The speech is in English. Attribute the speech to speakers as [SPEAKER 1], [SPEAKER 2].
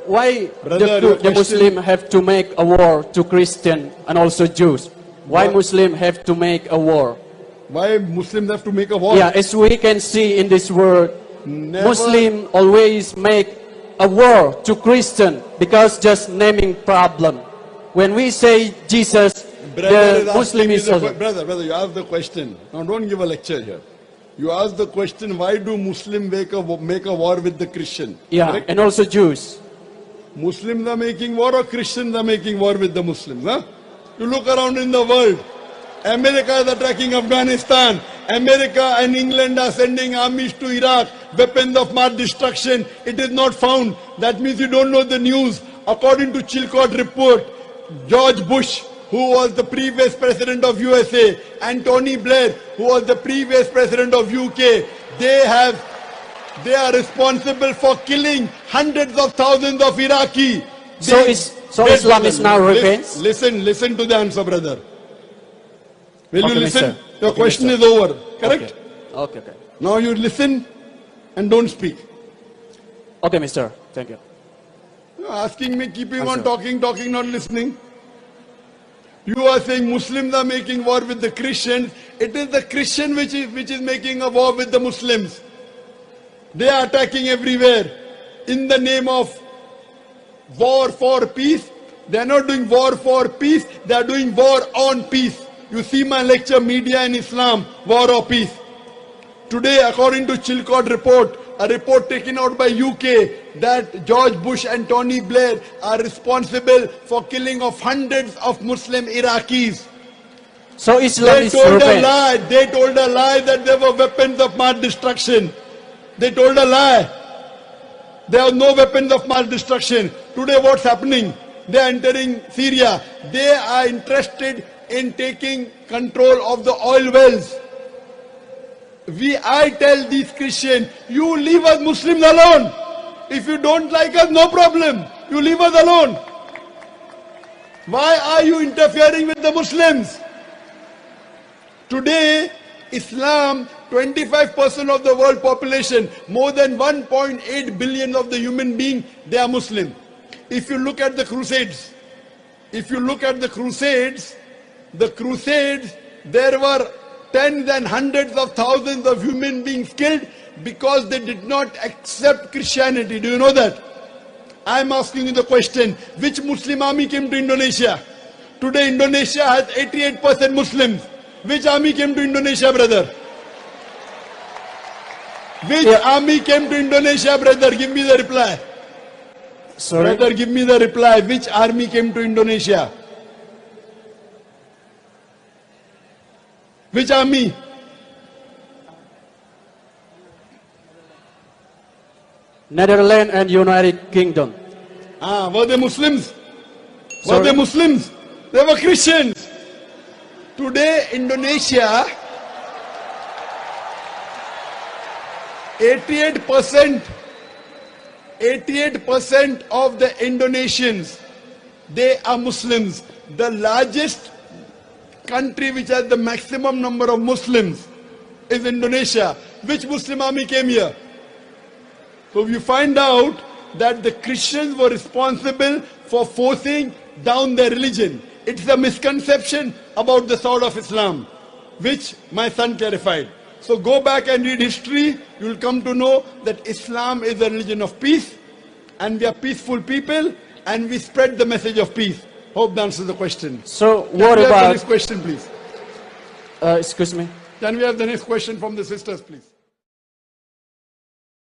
[SPEAKER 1] Why
[SPEAKER 2] Brother,
[SPEAKER 1] the Muslim have to make a war to Christian and also Jews? Why Muslim have to make a war?
[SPEAKER 2] Why Muslims have to make a war?
[SPEAKER 1] Yeah, as we can see in this world,
[SPEAKER 2] Never.
[SPEAKER 1] Muslim always make a war to Christian because just naming problem. When we say Jesus,
[SPEAKER 2] Brother
[SPEAKER 1] the Muslim is also.
[SPEAKER 2] brother, you ask the question. Now don't give a lecture here. You ask the question, why do Muslims make a war with the Christian?
[SPEAKER 1] Yeah,
[SPEAKER 2] correct?
[SPEAKER 1] and also Jews.
[SPEAKER 2] Muslims are making war or Christians are making war with the Muslims? Huh? You look around in the world. America is attacking Afghanistan. America and England are sending armies to Iraq. Weapons of mass destruction. It is not found. That means you don't know the news. According to Chilcot report, George Bush, who was the previous president of USA, and Tony Blair, who was the previous president of UK, they are responsible for killing hundreds of thousands of Iraqi.
[SPEAKER 1] So Islam is now revenge?
[SPEAKER 2] Listen to the answer, brother. Will
[SPEAKER 1] Okay,
[SPEAKER 2] you listen?
[SPEAKER 1] mister.
[SPEAKER 2] Your
[SPEAKER 1] Okay,
[SPEAKER 2] question
[SPEAKER 1] mister.
[SPEAKER 2] is over. Correct?
[SPEAKER 1] Okay.
[SPEAKER 2] Now you listen and don't speak.
[SPEAKER 1] Okay, mister. Thank you.
[SPEAKER 2] You're asking me, keeping on
[SPEAKER 1] Answer.
[SPEAKER 2] talking, not listening. You are saying Muslims are making war with the Christians. It is the Christian which is making a war with the Muslims. They are attacking everywhere in the name of war for peace. They are not doing war for peace. They are doing war on peace. You see my lecture, Media and Islam, War or Peace. Today, according to Chilcot report, a report taken out by UK, that George Bush and Tony Blair are responsible for killing of hundreds of Muslim Iraqis.
[SPEAKER 1] So Islam
[SPEAKER 2] They
[SPEAKER 1] is
[SPEAKER 2] told a
[SPEAKER 1] revenge.
[SPEAKER 2] lie. They told a lie that there were weapons of mass destruction. They told a lie. There are no weapons of mass destruction. Today what's happening? They are entering Syria. They are interested in taking control of the oil wells. I tell these Christians, you leave us Muslims alone. If you don't like us, no problem. You leave us alone. Why are you interfering with the Muslims? Today, Islam, 25% of the world population, more than 1.8 billion of the human beings, they are Muslim. If you look at the Crusades, there were tens and hundreds of thousands of human beings killed because they did not accept Christianity. Do you know that? I'm asking you the question, which Muslim army came to Indonesia? Today Indonesia has 88% Muslims. Which army came to Indonesia, brother? Which army came to Indonesia, brother? Give me the reply.
[SPEAKER 1] Sorry?
[SPEAKER 2] Brother, give me the reply. Which army came to Indonesia? Which army?
[SPEAKER 1] Netherlands and United Kingdom.
[SPEAKER 2] Were they Muslims?
[SPEAKER 1] Sorry?
[SPEAKER 2] Were they Muslims? They were Christians. Today, Indonesia, 88% of the Indonesians, they are Muslims. The largest country which has the maximum number of Muslims is Indonesia. Which Muslim army came here? So you find out that the Christians were responsible for forcing down their religion. It's a misconception about the sword of Islam, which my son clarified. So go back and read history. You will come to know that Islam is a religion of peace, and we are peaceful people, and we spread the message of peace. Hope that answers the question.
[SPEAKER 1] So
[SPEAKER 2] Can
[SPEAKER 1] what
[SPEAKER 2] we have the
[SPEAKER 1] about?
[SPEAKER 2] next question, please?
[SPEAKER 1] Excuse me.
[SPEAKER 2] Can we have the next question from the sisters, please?